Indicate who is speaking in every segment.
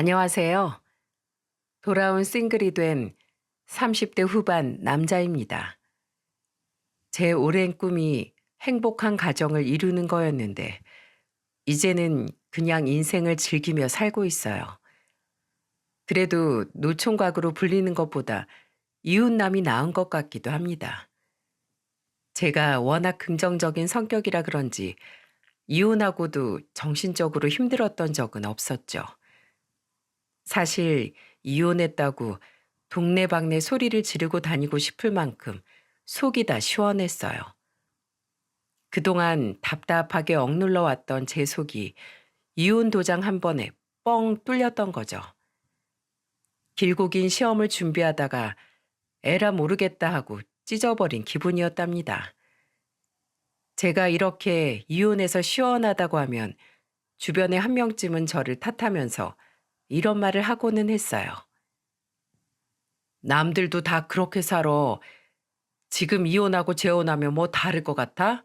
Speaker 1: 안녕하세요. 돌아온 싱글이 된 30대 후반 남자입니다. 제 오랜 꿈이 행복한 가정을 이루는 거였는데, 이제는 그냥 인생을 즐기며 살고 있어요. 그래도 노총각으로 불리는 것보다 이웃남이 나은 것 같기도 합니다. 제가 워낙 긍정적인 성격이라 그런지 이혼하고도 정신적으로 힘들었던 적은 없었죠. 사실 이혼했다고 동네방네 소리를 지르고 다니고 싶을 만큼 속이 다 시원했어요. 그동안 답답하게 억눌러 왔던 제 속이 이혼 도장 한 번에 뻥 뚫렸던 거죠. 길고 긴 시험을 준비하다가 에라 모르겠다 하고 찢어버린 기분이었답니다. 제가 이렇게 이혼해서 시원하다고 하면 주변에 한 명쯤은 저를 탓하면서 이런 말을 하고는 했어요. 남들도 다 그렇게 살아. 지금 이혼하고 재혼하면 뭐 다를 것 같아?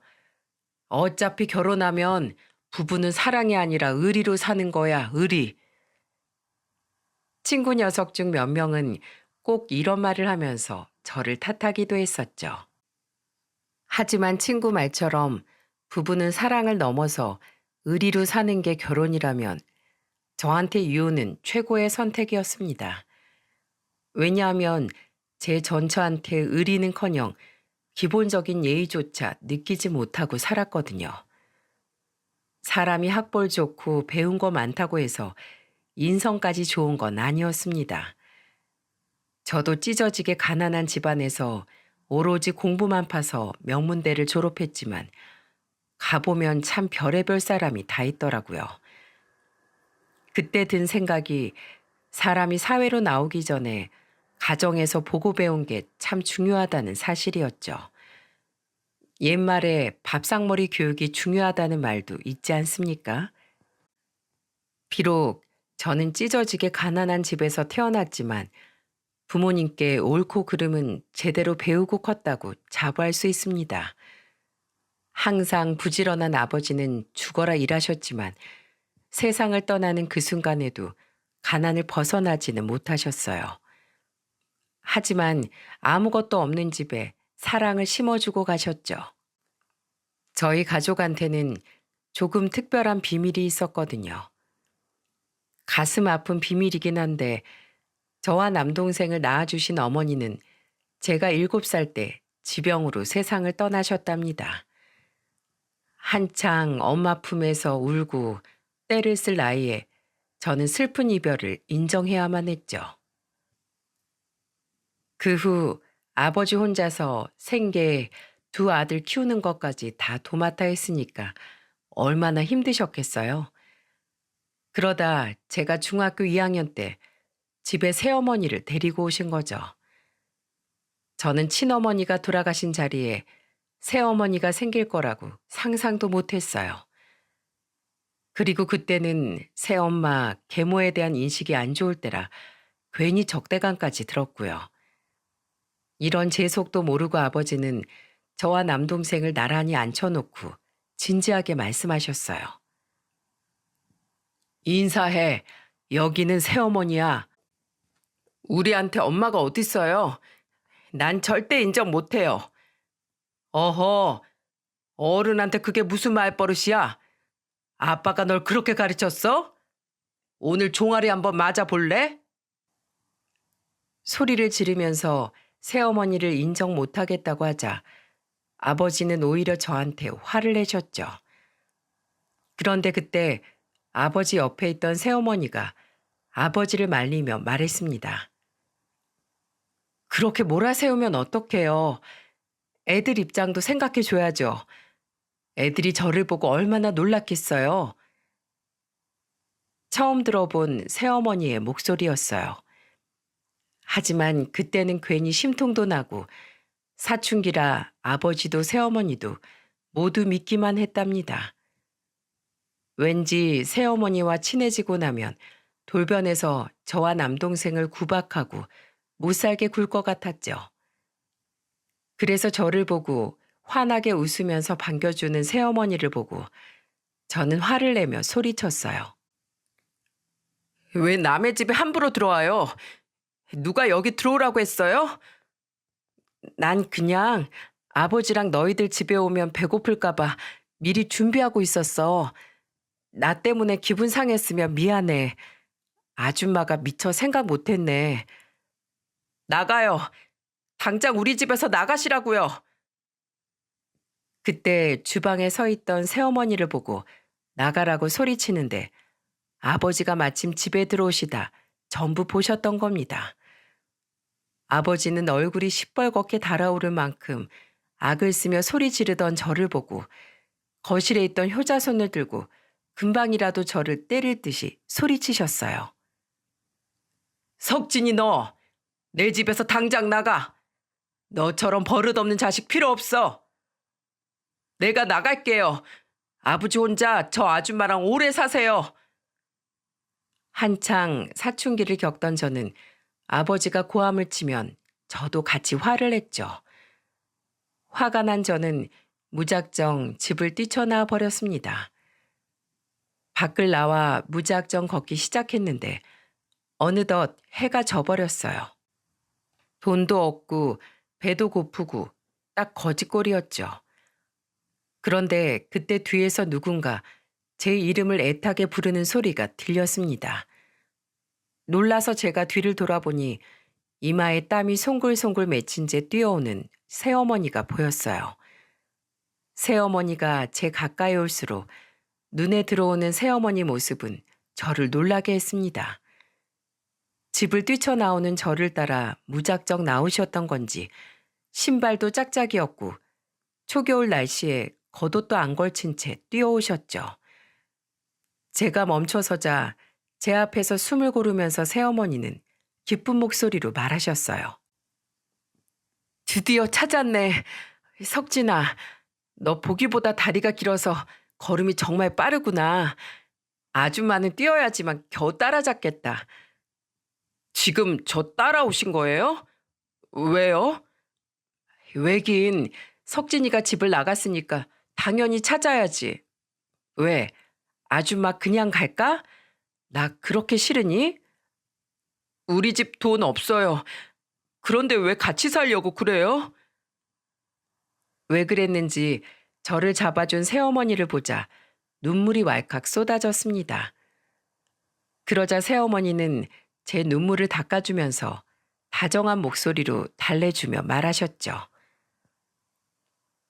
Speaker 1: 어차피 결혼하면 부부는 사랑이 아니라 의리로 사는 거야, 의리. 친구 녀석 중 몇 명은 꼭 이런 말을 하면서 저를 탓하기도 했었죠. 하지만 친구 말처럼 부부는 사랑을 넘어서 의리로 사는 게 결혼이라면 저한테 이혼은 최고의 선택이었습니다. 왜냐하면 제 전처한테 의리는커녕 기본적인 예의조차 느끼지 못하고 살았거든요. 사람이 학벌 좋고 배운 거 많다고 해서 인성까지 좋은 건 아니었습니다. 저도 찢어지게 가난한 집안에서 오로지 공부만 파서 명문대를 졸업했지만 가보면 참 별의별 사람이 다 있더라고요. 그때 든 생각이 사람이 사회로 나오기 전에 가정에서 보고 배운 게 참 중요하다는 사실이었죠. 옛말에 밥상머리 교육이 중요하다는 말도 있지 않습니까? 비록 저는 찢어지게 가난한 집에서 태어났지만 부모님께 옳고 그름은 제대로 배우고 컸다고 자부할 수 있습니다. 항상 부지런한 아버지는 죽어라 일하셨지만 세상을 떠나는 그 순간에도 가난을 벗어나지는 못하셨어요. 하지만 아무것도 없는 집에 사랑을 심어주고 가셨죠. 저희 가족한테는 조금 특별한 비밀이 있었거든요. 가슴 아픈 비밀이긴 한데 저와 남동생을 낳아주신 어머니는 제가 7살 때 지병으로 세상을 떠나셨답니다. 한창 엄마 품에서 울고 때를 쓸 나이에 저는 슬픈 이별을 인정해야만 했죠. 그 후 아버지 혼자서 생계 두 아들 키우는 것까지 다 도맡아 했으니까 얼마나 힘드셨겠어요. 그러다 제가 중학교 2학년 때 집에 새어머니를 데리고 오신 거죠. 저는 친어머니가 돌아가신 자리에 새어머니가 생길 거라고 상상도 못했어요. 그리고 그때는 새엄마, 계모에 대한 인식이 안 좋을 때라 괜히 적대감까지 들었고요. 이런 제 속도 모르고 아버지는 저와 남동생을 나란히 앉혀놓고 진지하게 말씀하셨어요. 인사해. 여기는 새어머니야. 우리한테 엄마가 어딨어요? 난 절대 인정 못해요. 어허, 어른한테 그게 무슨 말버릇이야? 아빠가 널 그렇게 가르쳤어? 오늘 종아리 한번 맞아볼래? 소리를 지르면서 새어머니를 인정 못하겠다고 하자 아버지는 오히려 저한테 화를 내셨죠. 그런데 그때 아버지 옆에 있던 새어머니가 아버지를 말리며 말했습니다. 그렇게 몰아세우면 어떡해요. 애들 입장도 생각해 줘야죠. 애들이 저를 보고 얼마나 놀랐겠어요. 처음 들어본 새어머니의 목소리였어요. 하지만 그때는 괜히 심통도 나고 사춘기라 아버지도 새어머니도 모두 믿기만 했답니다. 왠지 새어머니와 친해지고 나면 돌변해서 저와 남동생을 구박하고 못살게 굴 것 같았죠. 그래서 저를 보고 환하게 웃으면서 반겨주는 새어머니를 보고 저는 화를 내며 소리쳤어요. 왜 남의 집에 함부로 들어와요? 누가 여기 들어오라고 했어요? 난 그냥 아버지랑 너희들 집에 오면 배고플까봐 미리 준비하고 있었어. 나 때문에 기분 상했으면 미안해. 아줌마가 미처 생각 못했네. 나가요. 당장 우리 집에서 나가시라고요. 그때 주방에 서 있던 새어머니를 보고 나가라고 소리치는데 아버지가 마침 집에 들어오시다 전부 보셨던 겁니다. 아버지는 얼굴이 시뻘겋게 달아오를 만큼 악을 쓰며 소리 지르던 저를 보고 거실에 있던 효자손을 들고 금방이라도 저를 때릴 듯이 소리치셨어요. 석진이 너, 내 집에서 당장 나가. 너처럼 버릇없는 자식 필요 없어. 내가 나갈게요. 아버지 혼자 저 아줌마랑 오래 사세요. 한창 사춘기를 겪던 저는 아버지가 고함을 치면 저도 같이 화를 냈죠. 화가 난 저는 무작정 집을 뛰쳐나와 버렸습니다. 밖을 나와 무작정 걷기 시작했는데 어느덧 해가 져버렸어요. 돈도 없고 배도 고프고 딱 거지꼴이었죠. 그런데 그때 뒤에서 누군가 제 이름을 애타게 부르는 소리가 들렸습니다. 놀라서 제가 뒤를 돌아보니 이마에 땀이 송글송글 맺힌 채 뛰어오는 새어머니가 보였어요. 새어머니가 제 가까이 올수록 눈에 들어오는 새어머니 모습은 저를 놀라게 했습니다. 집을 뛰쳐나오는 저를 따라 무작정 나오셨던 건지 신발도 짝짝이었고 초겨울 날씨에 겉옷도 안 걸친 채 뛰어오셨죠. 제가 멈춰서자 제 앞에서 숨을 고르면서 새어머니는 기쁜 목소리로 말하셨어요. 드디어 찾았네. 석진아, 너 보기보다 다리가 길어서 걸음이 정말 빠르구나. 아줌마는 뛰어야지만 겨우 따라잡겠다. 지금 저 따라오신 거예요? 왜요? 왜긴 석진이가 집을 나갔으니까 당연히 찾아야지. 왜? 아줌마 그냥 갈까? 나 그렇게 싫으니? 우리 집 돈 없어요. 그런데 왜 같이 살려고 그래요? 왜 그랬는지 저를 잡아준 새어머니를 보자 눈물이 왈칵 쏟아졌습니다. 그러자 새어머니는 제 눈물을 닦아주면서 다정한 목소리로 달래주며 말하셨죠.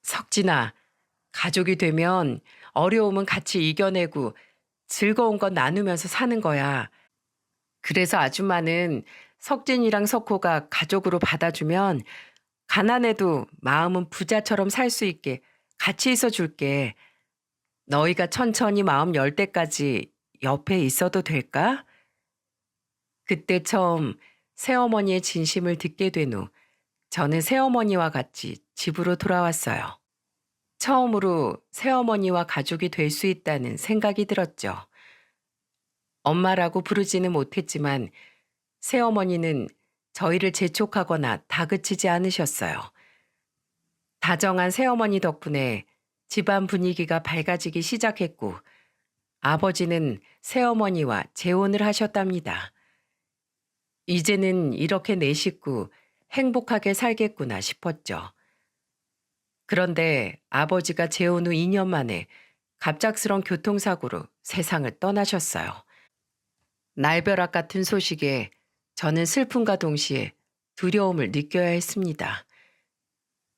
Speaker 1: 석진아, 가족이 되면 어려움은 같이 이겨내고 즐거운 건 나누면서 사는 거야. 그래서 아줌마는 석진이랑 석호가 가족으로 받아주면 가난해도 마음은 부자처럼 살 수 있게 같이 있어 줄게. 너희가 천천히 마음 열 때까지 옆에 있어도 될까? 그때 처음 새어머니의 진심을 듣게 된 후 저는 새어머니와 같이 집으로 돌아왔어요. 처음으로 새어머니와 가족이 될 수 있다는 생각이 들었죠. 엄마라고 부르지는 못했지만 새어머니는 저희를 재촉하거나 다그치지 않으셨어요. 다정한 새어머니 덕분에 집안 분위기가 밝아지기 시작했고 아버지는 새어머니와 재혼을 하셨답니다. 이제는 이렇게 내 식구 행복하게 살겠구나 싶었죠. 그런데 아버지가 재혼 후 2년 만에 갑작스런 교통사고로 세상을 떠나셨어요. 날벼락 같은 소식에 저는 슬픔과 동시에 두려움을 느껴야 했습니다.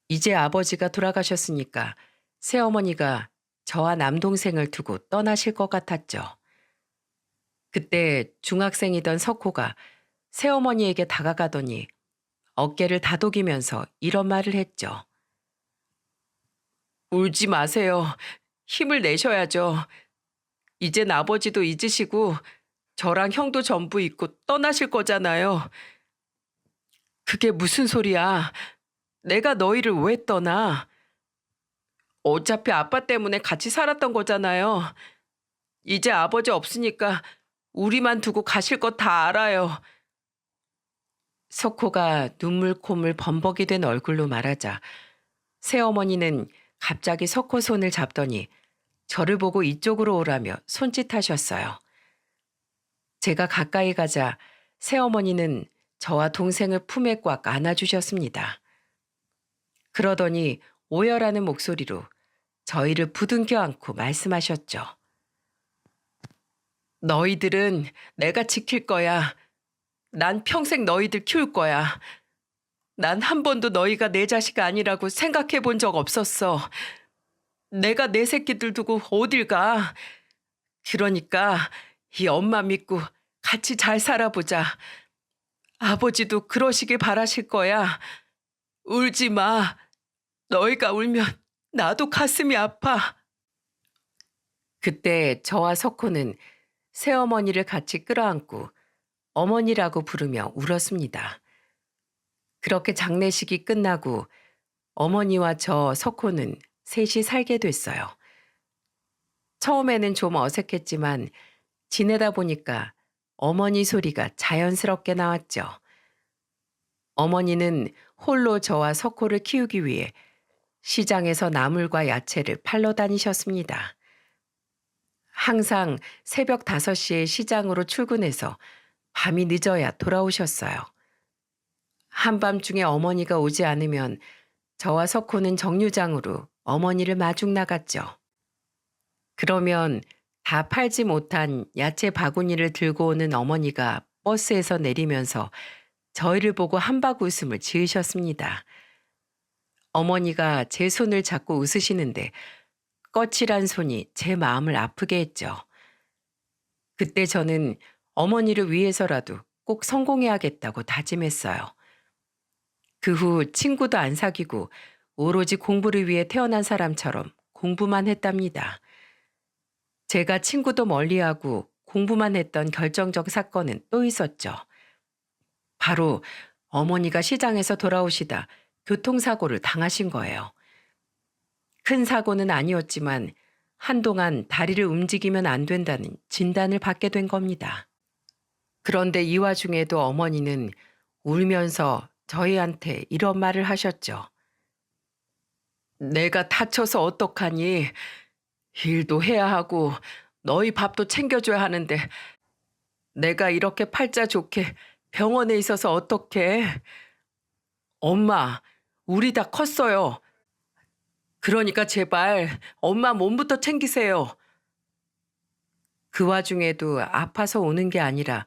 Speaker 1: 이제 아버지가 돌아가셨으니까 새어머니가 저와 남동생을 두고 떠나실 것 같았죠. 그때 중학생이던 석호가 새어머니에게 다가가더니 어깨를 다독이면서 이런 말을 했죠. 울지 마세요. 힘을 내셔야죠. 이젠 아버지도 잊으시고 저랑 형도 전부 잊고 떠나실 거잖아요. 그게 무슨 소리야. 내가 너희를 왜 떠나? 어차피 아빠 때문에 같이 살았던 거잖아요. 이제 아버지 없으니까 우리만 두고 가실 거 다 알아요. 석호가 눈물콧물 범벅이 된 얼굴로 말하자 새어머니는 갑자기 석호 손을 잡더니 저를 보고 이쪽으로 오라며 손짓하셨어요. 제가 가까이 가자 새어머니는 저와 동생을 품에 꽉 안아주셨습니다. 그러더니 오열하는 목소리로 저희를 부둥켜 안고 말씀하셨죠. 너희들은 내가 지킬 거야. 난 평생 너희들 키울 거야. 난 한 번도 너희가 내 자식 아니라고 생각해 본 적 없었어. 내가 내 새끼들 두고 어딜 가. 그러니까 이 엄마 믿고 같이 잘 살아보자. 아버지도 그러시길 바라실 거야. 울지 마. 너희가 울면 나도 가슴이 아파. 그때 저와 석호는 새어머니를 같이 끌어안고 어머니라고 부르며 울었습니다. 그렇게 장례식이 끝나고 어머니와 저 석호는 셋이 살게 됐어요. 처음에는 좀 어색했지만 지내다 보니까 어머니 소리가 자연스럽게 나왔죠. 어머니는 홀로 저와 석호를 키우기 위해 시장에서 나물과 야채를 팔러 다니셨습니다. 항상 새벽 5시에 시장으로 출근해서 밤이 늦어야 돌아오셨어요. 한밤중에 어머니가 오지 않으면 저와 석호는 정류장으로 어머니를 마중 나갔죠. 그러면 다 팔지 못한 야채 바구니를 들고 오는 어머니가 버스에서 내리면서 저희를 보고 한박 웃음을 지으셨습니다. 어머니가 제 손을 잡고 웃으시는데 거칠한 손이 제 마음을 아프게 했죠. 그때 저는 어머니를 위해서라도 꼭 성공해야겠다고 다짐했어요. 그 후 친구도 안 사귀고 오로지 공부를 위해 태어난 사람처럼 공부만 했답니다. 제가 친구도 멀리하고 공부만 했던 결정적 사건은 또 있었죠. 바로 어머니가 시장에서 돌아오시다 교통사고를 당하신 거예요. 큰 사고는 아니었지만 한동안 다리를 움직이면 안 된다는 진단을 받게 된 겁니다. 그런데 이 와중에도 어머니는 울면서 저희한테 이런 말을 하셨죠. 내가 다쳐서 어떡하니? 일도 해야 하고 너희 밥도 챙겨줘야 하는데 내가 이렇게 팔자 좋게 병원에 있어서 어떡해? 엄마, 우리 다 컸어요. 그러니까 제발 엄마 몸부터 챙기세요. 그 와중에도 아파서 우는 게 아니라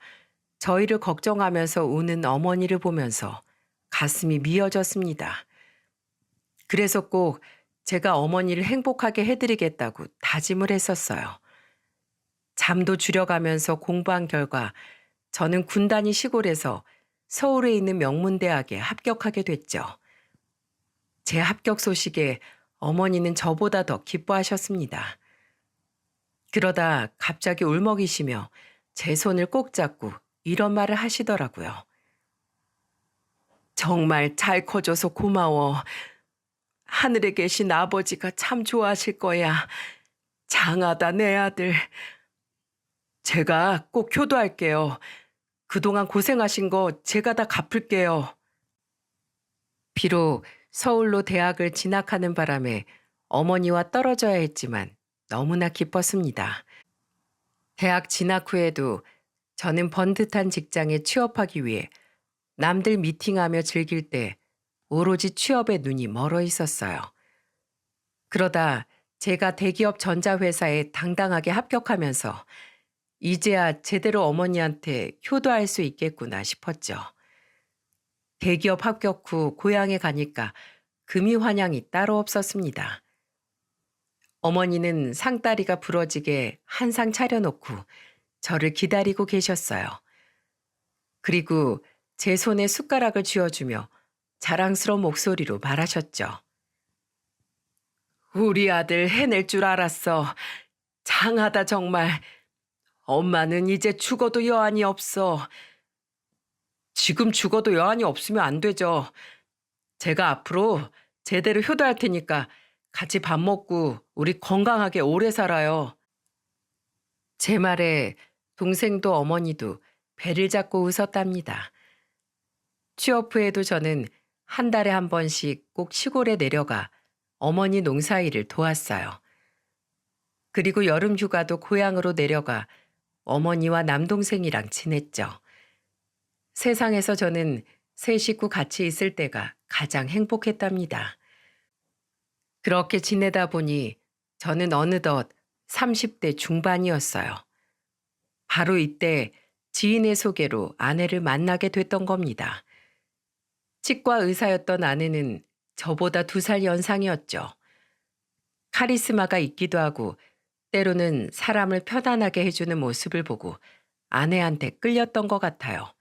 Speaker 1: 저희를 걱정하면서 우는 어머니를 보면서 가슴이 미어졌습니다. 그래서 꼭 제가 어머니를 행복하게 해드리겠다고 다짐을 했었어요. 잠도 줄여가면서 공부한 결과 저는 군단위 시골에서 서울에 있는 명문대학에 합격하게 됐죠. 제 합격 소식에 어머니는 저보다 더 기뻐하셨습니다. 그러다 갑자기 울먹이시며 제 손을 꼭 잡고 이런 말을 하시더라고요. 정말 잘 커줘서 고마워. 하늘에 계신 아버지가 참 좋아하실 거야. 장하다 내 아들. 제가 꼭 효도할게요. 그동안 고생하신 거 제가 다 갚을게요. 비록 서울로 대학을 진학하는 바람에 어머니와 떨어져야 했지만 너무나 기뻤습니다. 대학 진학 후에도 저는 번듯한 직장에 취업하기 위해 남들 미팅하며 즐길 때 오로지 취업에 눈이 멀어 있었어요. 그러다 제가 대기업 전자회사에 당당하게 합격하면서 이제야 제대로 어머니한테 효도할 수 있겠구나 싶었죠. 대기업 합격 후 고향에 가니까 금이 환영이 따로 없었습니다. 어머니는 상다리가 부러지게 한 상 차려놓고 저를 기다리고 계셨어요. 그리고 제 손에 숟가락을 쥐어주며 자랑스러운 목소리로 말하셨죠. 우리 아들 해낼 줄 알았어. 장하다 정말. 엄마는 이제 죽어도 여한이 없어. 지금 죽어도 여한이 없으면 안 되죠. 제가 앞으로 제대로 효도할 테니까 같이 밥 먹고 우리 건강하게 오래 살아요. 제 말에 동생도 어머니도 배를 잡고 웃었답니다. 취업 후에도 저는 한 달에 한 번씩 꼭 시골에 내려가 어머니 농사일을 도왔어요. 그리고 여름 휴가도 고향으로 내려가 어머니와 남동생이랑 지냈죠. 세상에서 저는 세 식구 같이 있을 때가 가장 행복했답니다. 그렇게 지내다 보니 저는 어느덧 30대 중반이었어요. 바로 이때 지인의 소개로 아내를 만나게 됐던 겁니다. 치과 의사였던 아내는 저보다 2살 연상이었죠. 카리스마가 있기도 하고 때로는 사람을 편안하게 해주는 모습을 보고 아내한테 끌렸던 것 같아요.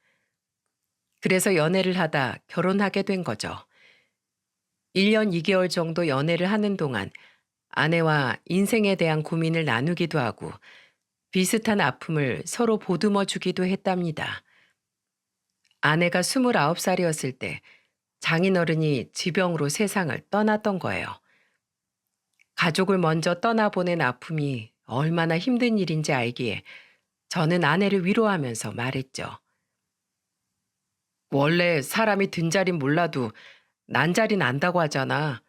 Speaker 1: 그래서 연애를 하다 결혼하게 된 거죠. 1년 2개월 정도 연애를 하는 동안 아내와 인생에 대한 고민을 나누기도 하고 비슷한 아픔을 서로 보듬어 주기도 했답니다. 아내가 29살이었을 때 장인어른이 지병으로 세상을 떠났던 거예요. 가족을 먼저 떠나보낸 아픔이 얼마나 힘든 일인지 알기에 저는 아내를 위로하면서 말했죠. 원래 사람이 든 자린 몰라도 난 자린 안다고 하잖아.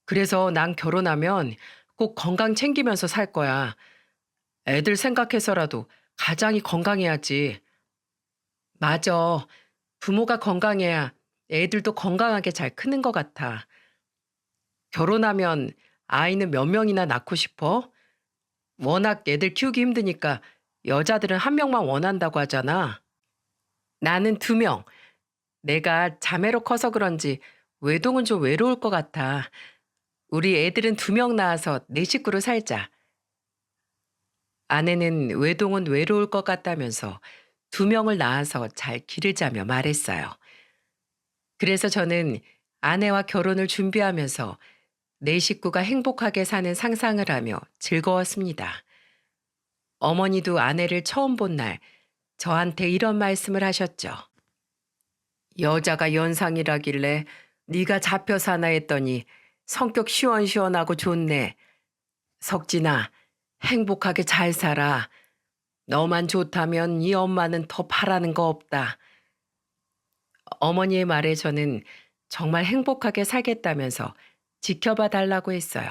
Speaker 1: 그래서 난 결혼하면 꼭 건강 챙기면서 살 거야. 애들 생각해서라도 가장이 건강해야지. 맞아. 부모가 건강해야 애들도 건강하게 잘 크는 것 같아. 결혼하면 아이는 몇 명이나 낳고 싶어? 워낙 애들 키우기 힘드니까 여자들은 1명만 원한다고 하잖아. 나는 2명. 내가 자매로 커서 그런지 외동은 좀 외로울 것 같아. 우리 애들은 2명 낳아서 4식구로 살자. 아내는 외동은 외로울 것 같다면서 2명을 낳아서 잘 기르자며 말했어요. 그래서 저는 아내와 결혼을 준비하면서 4식구가 행복하게 사는 상상을 하며 즐거웠습니다. 어머니도 아내를 처음 본 날 저한테 이런 말씀을 하셨죠. 여자가 연상이라길래 네가 잡혀 사나 했더니 성격 시원시원하고 좋네. 석진아, 행복하게 잘 살아. 너만 좋다면 이 엄마는 더 바라는 거 없다. 어머니의 말에 저는 정말 행복하게 살겠다면서 지켜봐 달라고 했어요.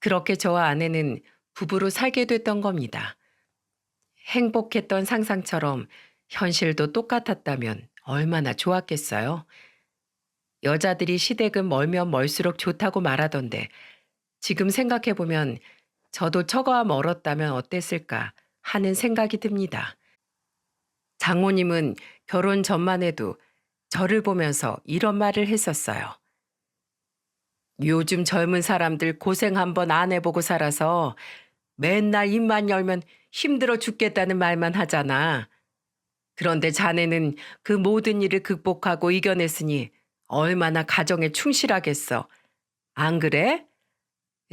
Speaker 1: 그렇게 저와 아내는 부부로 살게 됐던 겁니다. 행복했던 상상처럼 현실도 똑같았다면 얼마나 좋았겠어요. 여자들이 시댁은 멀면 멀수록 좋다고 말하던데 지금 생각해보면 저도 처가와 멀었다면 어땠을까 하는 생각이 듭니다. 장모님은 결혼 전만 해도 저를 보면서 이런 말을 했었어요. 요즘 젊은 사람들 고생 한번 안 해보고 살아서 맨날 입만 열면 힘들어 죽겠다는 말만 하잖아. 그런데 자네는 그 모든 일을 극복하고 이겨냈으니 얼마나 가정에 충실하겠어. 안 그래?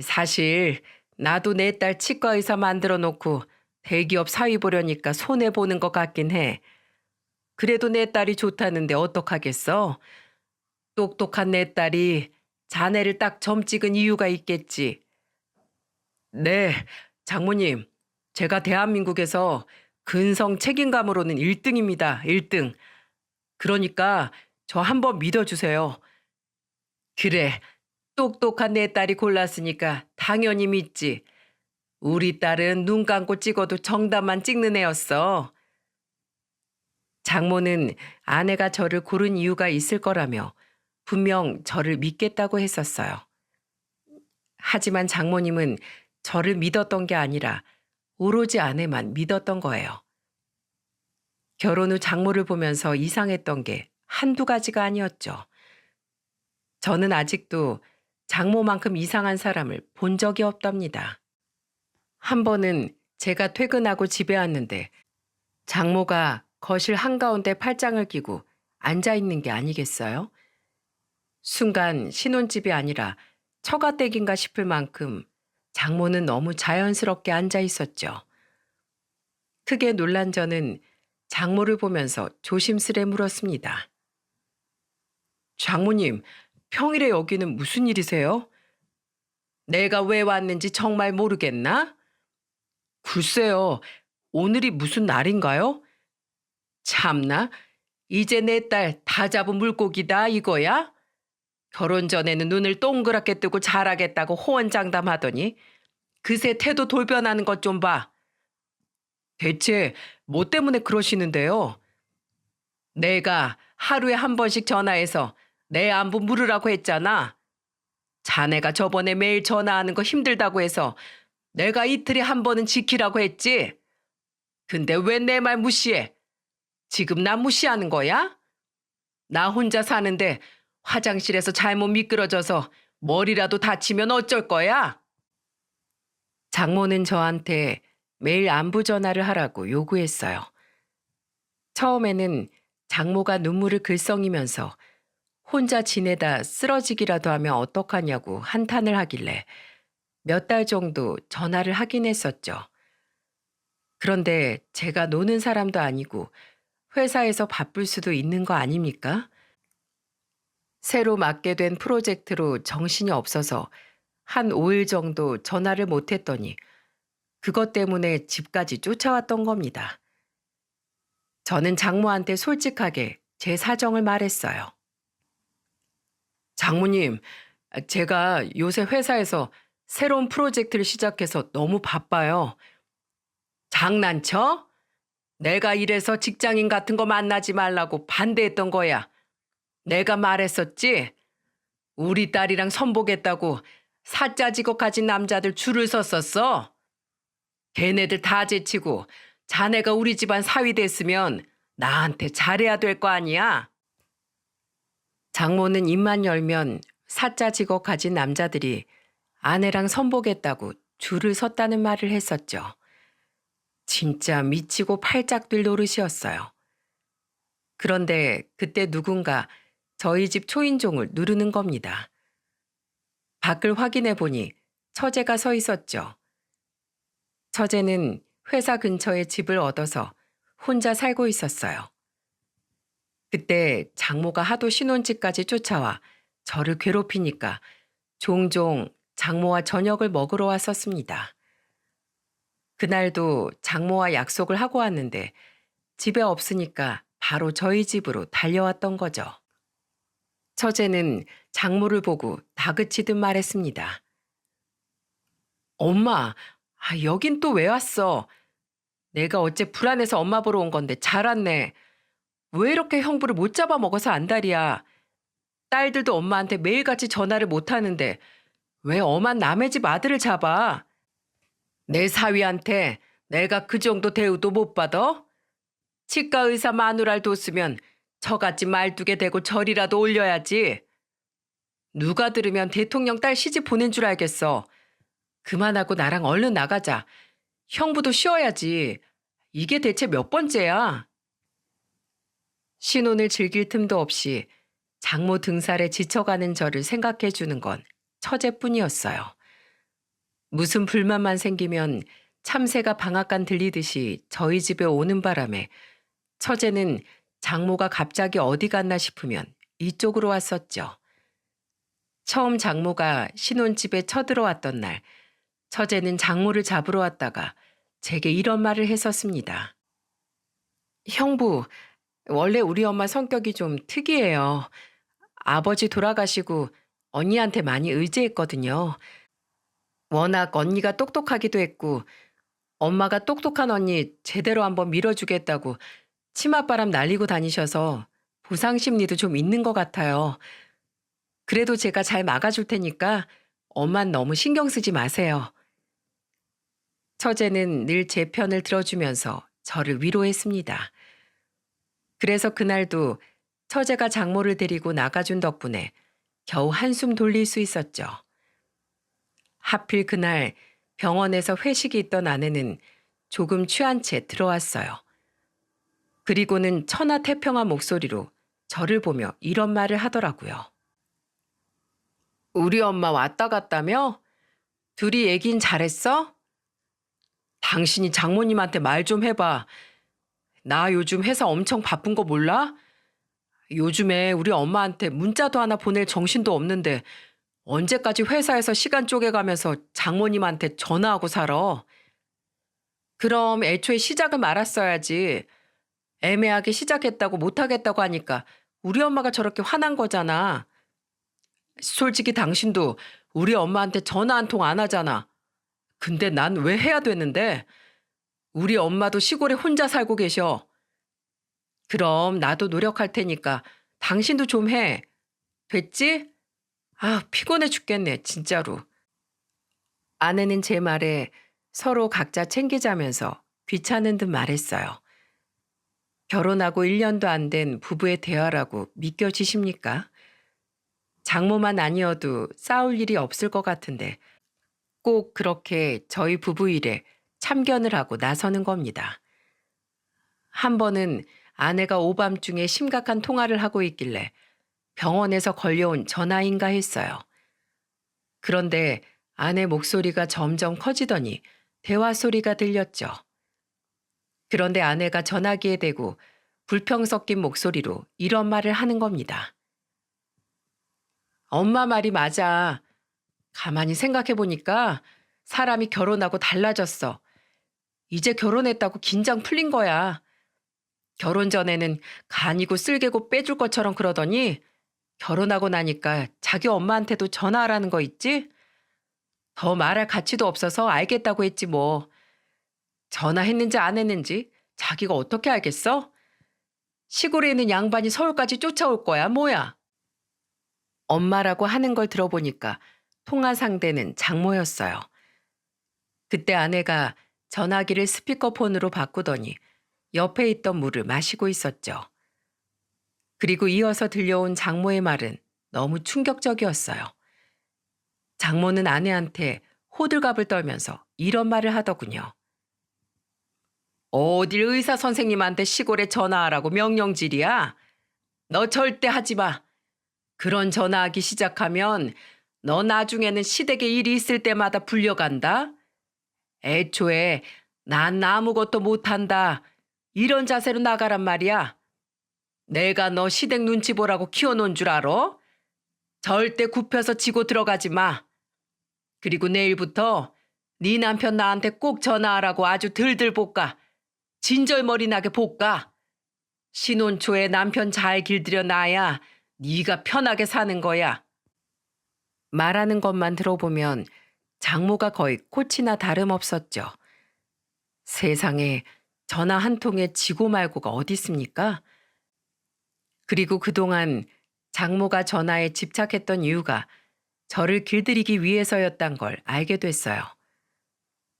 Speaker 1: 사실 나도 내 딸 치과 의사 만들어 놓고 대기업 사위 보려니까 손해보는 것 같긴 해. 그래도 내 딸이 좋다는데 어떡하겠어? 똑똑한 내 딸이 자네를 딱 점 찍은 이유가 있겠지. 네, 장모님. 제가 대한민국에서 근성 책임감으로는 1등입니다. 1등. 그러니까 저 한번 믿어주세요. 그래, 똑똑한 내 딸이 골랐으니까 당연히 믿지. 우리 딸은 눈 감고 찍어도 정답만 찍는 애였어. 장모는 아내가 저를 고른 이유가 있을 거라며 분명 저를 믿겠다고 했었어요. 하지만 장모님은 저를 믿었던 게 아니라 오로지 아내만 믿었던 거예요. 결혼 후 장모를 보면서 이상했던 게 한두 가지가 아니었죠. 저는 아직도 장모만큼 이상한 사람을 본 적이 없답니다. 한 번은 제가 퇴근하고 집에 왔는데 장모가 거실 한가운데 팔짱을 끼고 앉아 있는 게 아니겠어요? 순간 신혼집이 아니라 처가댁인가 싶을 만큼 장모는 너무 자연스럽게 앉아 있었죠. 크게 놀란 저는 장모를 보면서 조심스레 물었습니다. 장모님, 평일에 여기는 무슨 일이세요? 내가 왜 왔는지 정말 모르겠나? 글쎄요, 오늘이 무슨 날인가요? 참나, 이제 내 딸 다 잡은 물고기다 이거야? 결혼 전에는 눈을 동그랗게 뜨고 잘하겠다고 호언장담하더니 그새 태도 돌변하는 것 좀 봐. 대체 뭐 때문에 그러시는데요? 내가 하루에 한 번씩 전화해서 내 안부 물으라고 했잖아. 자네가 저번에 매일 전화하는 거 힘들다고 해서 내가 이틀에 한 번은 지키라고 했지. 근데 왜 내 말 무시해? 지금 나 무시하는 거야? 나 혼자 사는데 화장실에서 잘못 미끄러져서 머리라도 다치면 어쩔 거야? 장모는 저한테 매일 안부 전화를 하라고 요구했어요. 처음에는 장모가 눈물을 글썽이면서 혼자 지내다 쓰러지기라도 하면 어떡하냐고 한탄을 하길래 몇 달 정도 전화를 하긴 했었죠. 그런데 제가 노는 사람도 아니고 회사에서 바쁠 수도 있는 거 아닙니까? 새로 맡게 된 프로젝트로 정신이 없어서 한 5일 정도 전화를 못 했더니 그것 때문에 집까지 쫓아왔던 겁니다. 저는 장모한테 솔직하게 제 사정을 말했어요. 장모님, 제가 요새 회사에서 새로운 프로젝트를 시작해서 너무 바빠요. 장난쳐? 내가 이래서 직장인 같은 거 만나지 말라고 반대했던 거야. 내가 말했었지? 우리 딸이랑 선보겠다고 사짜 직업 가진 남자들 줄을 섰었어. 걔네들 다 제치고 자네가 우리 집안 사위 됐으면 나한테 잘해야 될 거 아니야? 장모는 입만 열면 사짜 직업 가진 남자들이 아내랑 선보겠다고 줄을 섰다는 말을 했었죠. 진짜 미치고 팔짝 뛸 노릇이었어요. 그런데 그때 누군가 저희 집 초인종을 누르는 겁니다. 밖을 확인해 보니 처제가 서 있었죠. 처제는 회사 근처에 집을 얻어서 혼자 살고 있었어요. 그때 장모가 하도 신혼집까지 쫓아와 저를 괴롭히니까 종종 장모와 저녁을 먹으러 왔었습니다. 그날도 장모와 약속을 하고 왔는데 집에 없으니까 바로 저희 집으로 달려왔던 거죠. 처제는 장모를 보고 다그치듯 말했습니다. 엄마, 여긴 또 왜 왔어? 내가 어째 불안해서 엄마 보러 온 건데 잘 왔네. 왜 이렇게 형부를 못 잡아먹어서 안달이야. 딸들도 엄마한테 매일같이 전화를 못 하는데 왜 엄한 남의 집 아들을 잡아? 내 사위한테 내가 그 정도 대우도 못 받아? 치과 의사 마누라를 뒀으면 저같이 말뚝에 대고 절이라도 올려야지. 누가 들으면 대통령 딸 시집 보낸 줄 알겠어. 그만하고 나랑 얼른 나가자. 형부도 쉬어야지. 이게 대체 몇 번째야? 신혼을 즐길 틈도 없이 장모 등살에 지쳐가는 저를 생각해 주는 건 처제뿐이었어요. 무슨 불만만 생기면 참새가 방앗간 들리듯이 저희 집에 오는 바람에 처제는 장모가 갑자기 어디 갔나 싶으면 이쪽으로 왔었죠. 처음 장모가 신혼집에 쳐들어왔던 날, 처제는 장모를 잡으러 왔다가 제게 이런 말을 했었습니다. 형부, 원래 우리 엄마 성격이 좀 특이해요. 아버지 돌아가시고 언니한테 많이 의지했거든요. 워낙 언니가 똑똑하기도 했고 엄마가 똑똑한 언니 제대로 한번 밀어주겠다고 치맛바람 날리고 다니셔서 보상 심리도 좀 있는 것 같아요. 그래도 제가 잘 막아줄 테니까 엄만 너무 신경 쓰지 마세요. 처제는 늘 제 편을 들어주면서 저를 위로했습니다. 그래서 그날도 처제가 장모를 데리고 나가준 덕분에 겨우 한숨 돌릴 수 있었죠. 하필 그날 병원에서 회식이 있던 아내는 조금 취한 채 들어왔어요. 그리고는 천하태평한 목소리로 저를 보며 이런 말을 하더라고요. 우리 엄마 왔다 갔다며? 둘이 얘긴 잘했어? 당신이 장모님한테 말 좀 해봐. 나 요즘 회사 엄청 바쁜 거 몰라? 요즘에 우리 엄마한테 문자도 하나 보낼 정신도 없는데 언제까지 회사에서 시간 쪼개가면서 장모님한테 전화하고 살아? 그럼 애초에 시작을 말았어야지. 애매하게 시작했다고 못하겠다고 하니까 우리 엄마가 저렇게 화난 거잖아. 솔직히 당신도 우리 엄마한테 전화 한 통 안 하잖아. 근데 난 왜 해야 되는데? 우리 엄마도 시골에 혼자 살고 계셔. 그럼 나도 노력할 테니까 당신도 좀 해. 됐지? 아, 피곤해 죽겠네, 진짜로. 아내는 제 말에 서로 각자 챙기자면서 귀찮은 듯 말했어요. 결혼하고 1년도 안 된 부부의 대화라고 믿겨지십니까? 장모만 아니어도 싸울 일이 없을 것 같은데 꼭 그렇게 저희 부부 일에 참견을 하고 나서는 겁니다. 한 번은 아내가 오밤중에 심각한 통화를 하고 있길래 병원에서 걸려온 전화인가 했어요. 그런데 아내 목소리가 점점 커지더니 대화 소리가 들렸죠. 그런데 아내가 전화기에 대고 불평 섞인 목소리로 이런 말을 하는 겁니다. 엄마 말이 맞아. 가만히 생각해 보니까 사람이 결혼하고 달라졌어. 이제 결혼했다고 긴장 풀린 거야. 결혼 전에는 간이고 쓸개고 빼줄 것처럼 그러더니 결혼하고 나니까 자기 엄마한테도 전화하라는 거 있지? 더 말할 가치도 없어서 알겠다고 했지 뭐. 전화했는지 안 했는지 자기가 어떻게 알겠어? 시골에 있는 양반이 서울까지 쫓아올 거야 뭐야. 엄마라고 하는 걸 들어보니까 통화 상대는 장모였어요. 그때 아내가 전화기를 스피커폰으로 바꾸더니 옆에 있던 물을 마시고 있었죠. 그리고 이어서 들려온 장모의 말은 너무 충격적이었어요. 장모는 아내한테 호들갑을 떨면서 이런 말을 하더군요. 어딜 의사 선생님한테 시골에 전화하라고 명령질이야? 너 절대 하지 마. 그런 전화하기 시작하면 너 나중에는 시댁에 일이 있을 때마다 불려간다. 애초에 난 아무것도 못한다. 이런 자세로 나가란 말이야. 내가 너 시댁 눈치 보라고 키워놓은 줄 알아? 절대 굽혀서 지고 들어가지 마. 그리고 내일부터 네 남편 나한테 꼭 전화하라고 아주 들들 볶아. 진절머리 나게 볶아. 신혼 초에 남편 잘 길들여 놔야 네가 편하게 사는 거야. 말하는 것만 들어보면 장모가 거의 코치나 다름없었죠. 세상에 전화 한 통에 지고 말고가 어디 있습니까? 그리고 그동안 장모가 전화에 집착했던 이유가 저를 길들이기 위해서였단 걸 알게 됐어요.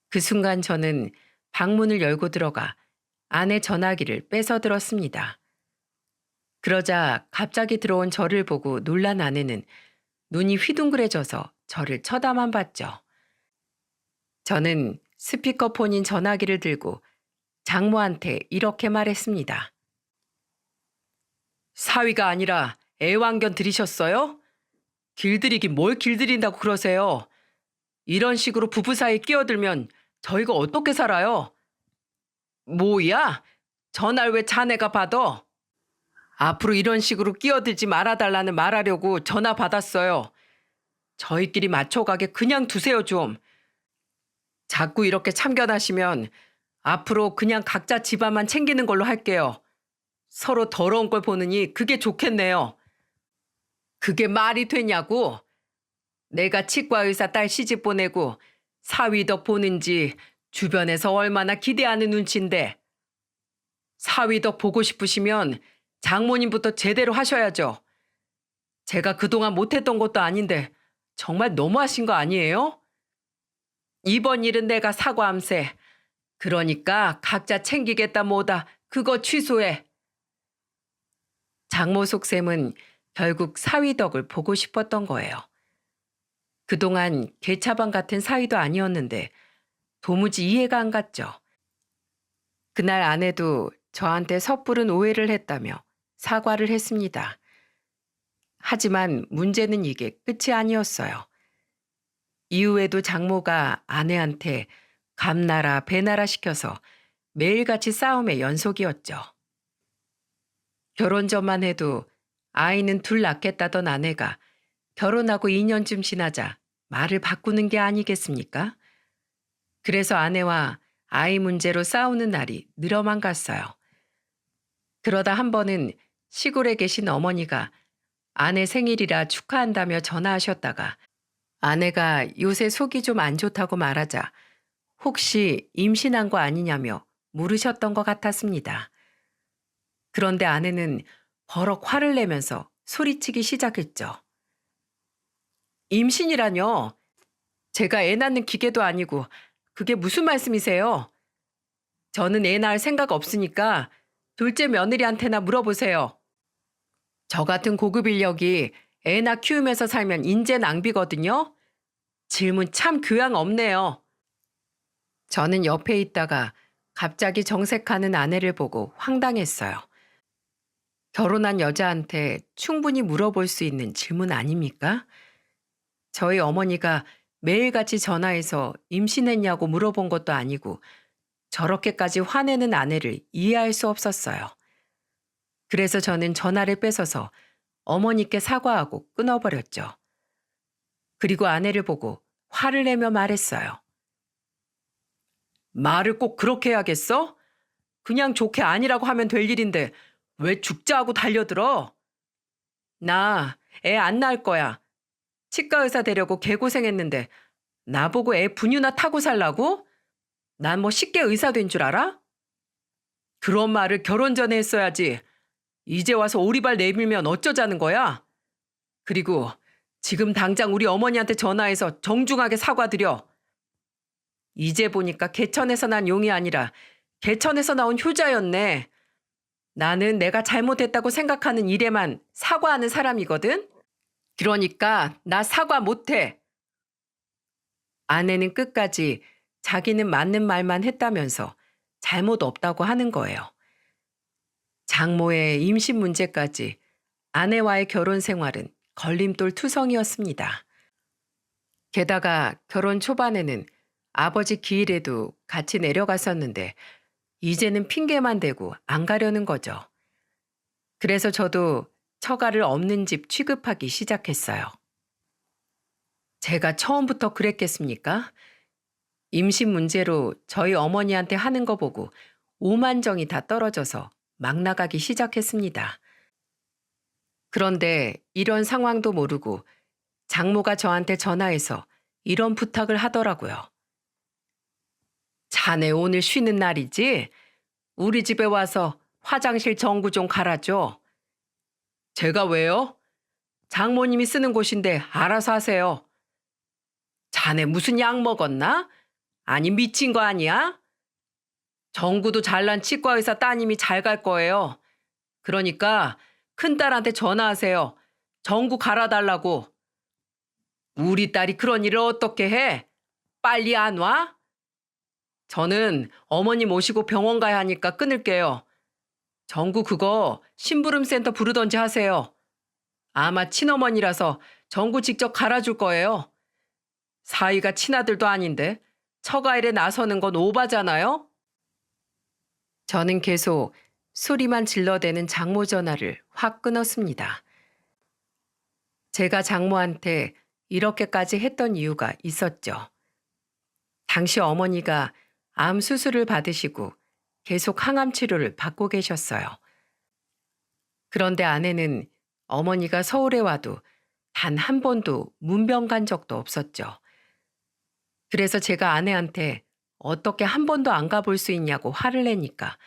Speaker 1: 그 순간 저는 방문을 열고 들어가 아내 전화기를 뺏어 들었습니다. 그러자 갑자기 들어온 저를 보고 놀란 아내는 눈이 휘둥그레져서 저를 쳐다만 봤죠. 저는 스피커폰인 전화기를 들고 장모한테 이렇게 말했습니다. 사위가 아니라 애완견 들이셨어요? 길들이긴 뭘 길들인다고 그러세요? 이런 식으로 부부 사이에 끼어들면 저희가 어떻게 살아요? 뭐야? 전화를 왜 자네가 받아? 앞으로 이런 식으로 끼어들지 말아달라는 말하려고 전화 받았어요. 저희끼리 맞춰가게 그냥 두세요 좀. 자꾸 이렇게 참견하시면 앞으로 그냥 각자 집안만 챙기는 걸로 할게요. 서로 더러운 걸 보느니 그게 좋겠네요. 그게 말이 되냐고. 내가 치과의사 딸 시집 보내고 사위덕 보는지 주변에서 얼마나 기대하는 눈치인데. 사위덕 보고 싶으시면 장모님부터 제대로 하셔야죠. 제가 그동안 못했던 것도 아닌데 정말 너무하신 거 아니에요? 이번 일은 내가 사과함세. 그러니까 각자 챙기겠다 뭐다 그거 취소해. 장모 속셈은 결국 사위덕을 보고 싶었던 거예요. 그동안 개차반 같은 사위도 아니었는데 도무지 이해가 안 갔죠. 그날 아내도 저한테 섣부른 오해를 했다며 사과를 했습니다. 하지만 문제는 이게 끝이 아니었어요. 이후에도 장모가 아내한테 감나라 배나라 시켜서 매일같이 싸움의 연속이었죠. 결혼 전만 해도 아이는 둘 낳겠다던 아내가 결혼하고 2년쯤 지나자 말을 바꾸는 게 아니겠습니까? 그래서 아내와 아이 문제로 싸우는 날이 늘어만 갔어요. 그러다 한 번은 시골에 계신 어머니가 아내 생일이라 축하한다며 전화하셨다가 아내가 요새 속이 좀 안 좋다고 말하자 혹시 임신한 거 아니냐며 물으셨던 것 같았습니다. 그런데 아내는 버럭 화를 내면서 소리치기 시작했죠. 임신이라뇨? 제가 애 낳는 기계도 아니고 그게 무슨 말씀이세요? 저는 애 낳을 생각 없으니까 둘째 며느리한테나 물어보세요. 저 같은 고급 인력이 애나 키우면서 살면 인재 낭비거든요. 질문 참 교양 없네요. 저는 옆에 있다가 갑자기 정색하는 아내를 보고 황당했어요. 결혼한 여자한테 충분히 물어볼 수 있는 질문 아닙니까? 저희 어머니가 매일같이 전화해서 임신했냐고 물어본 것도 아니고 저렇게까지 화내는 아내를 이해할 수 없었어요. 그래서 저는 전화를 뺏어서 어머니께 사과하고 끊어버렸죠. 그리고 아내를 보고 화를 내며 말했어요. 말을 꼭 그렇게 해야겠어? 그냥 좋게 아니라고 하면 될 일인데 왜 죽자 하고 달려들어? 나 애 안 낳을 거야. 치과 의사 되려고 개고생했는데 나보고 애 분유나 타고 살라고? 난 뭐 쉽게 의사 된 줄 알아? 그런 말을 결혼 전에 했어야지. 이제 와서 오리발 내밀면 어쩌자는 거야? 그리고 지금 당장 우리 어머니한테 전화해서 정중하게 사과드려. 이제 보니까 개천에서 난 용이 아니라 개천에서 나온 효자였네. 나는 내가 잘못했다고 생각하는 일에만 사과하는 사람이거든. 그러니까 나 사과 못해. 아내는 끝까지 자기는 맞는 말만 했다면서 잘못 없다고 하는 거예요. 장모의 임신 문제까지 아내와의 결혼 생활은 걸림돌 투성이었습니다. 게다가 결혼 초반에는 아버지 기일에도 같이 내려갔었는데 이제는 핑계만 대고 안 가려는 거죠. 그래서 저도 처가를 없는 집 취급하기 시작했어요. 제가 처음부터 그랬겠습니까? 임신 문제로 저희 어머니한테 하는 거 보고 오만정이 다 떨어져서 막 나가기 시작했습니다. 그런데 이런 상황도 모르고 장모가 저한테 전화해서 이런 부탁을 하더라고요. 자네 오늘 쉬는 날이지? 우리 집에 와서 화장실 전구 좀 갈아줘. 제가 왜요? 장모님이 쓰는 곳인데 알아서 하세요. 자네 무슨 약 먹었나? 아니 미친 거 아니야? 전구도 잘난 치과의사 따님이 잘 갈 거예요. 그러니까 큰딸한테 전화하세요. 전구 갈아달라고. 우리 딸이 그런 일을 어떻게 해? 빨리 안 와? 저는 어머니 모시고 병원 가야 하니까 끊을게요. 전구 그거 심부름센터 부르던지 하세요. 아마 친어머니라서 전구 직접 갈아줄 거예요. 사이가 친아들도 아닌데 처가일에 나서는 건 오바잖아요? 저는 계속 소리만 질러대는 장모 전화를 확 끊었습니다. 제가 장모한테 이렇게까지 했던 이유가 있었죠. 당시 어머니가 암 수술을 받으시고 계속 항암 치료를 받고 계셨어요. 그런데 아내는 어머니가 서울에 와도 단 한 번도 문병 간 적도 없었죠. 그래서 제가 아내한테 어떻게 한 번도 안 가볼 수 있냐고 화를 내니까